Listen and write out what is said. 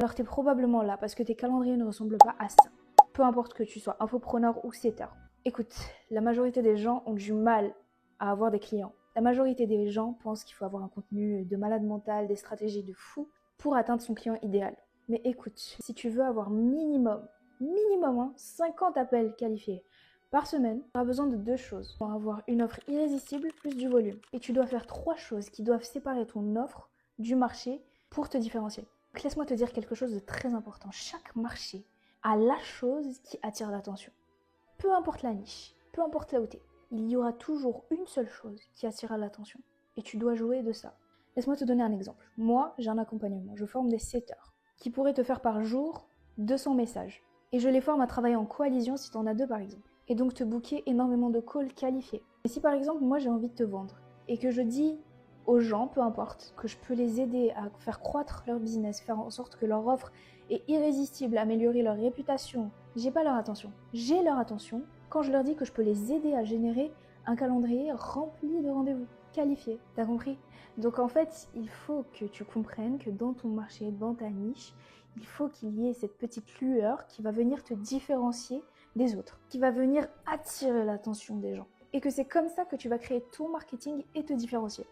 Alors tu es probablement là parce que tes calendriers ne ressemblent pas à ça. Peu importe que tu sois infopreneur ou setter. Écoute, la majorité des gens ont du mal à avoir des clients. La majorité des gens pensent qu'il faut avoir un contenu de malade mental, des stratégies de fou pour atteindre son client idéal. Mais écoute, si tu veux avoir minimum 50 appels qualifiés par semaine, tu auras besoin de 2 choses. Pour avoir une offre irrésistible plus du volume. Et tu dois faire 3 choses qui doivent séparer ton offre du marché pour te différencier. Donc laisse-moi te dire quelque chose de très important. Chaque marché a la chose qui attire l'attention. Peu importe la niche, peu importe là où tu es, il y aura toujours une seule chose qui attirera l'attention. Et tu dois jouer de ça. Laisse-moi te donner un exemple. Moi, j'ai un accompagnement. Je forme des setters qui pourraient te faire par jour 200 messages. Et je les forme à travailler en coalition si tu en as 2 par exemple. Et donc te booker énormément de calls qualifiés. Et si par exemple, moi j'ai envie de te vendre et que je dis aux gens, peu importe, que je peux les aider à faire croître leur business, faire en sorte que leur offre est irrésistible, améliorer leur réputation, j'ai pas leur attention. J'ai leur attention quand je leur dis que je peux les aider à générer un calendrier rempli de rendez-vous qualifiés. T'as compris? Donc en fait, il faut que tu comprennes que dans ton marché, dans ta niche, il faut qu'il y ait cette petite lueur qui va venir te différencier des autres, qui va venir attirer l'attention des gens. Et que c'est comme ça que tu vas créer ton marketing et te différencier.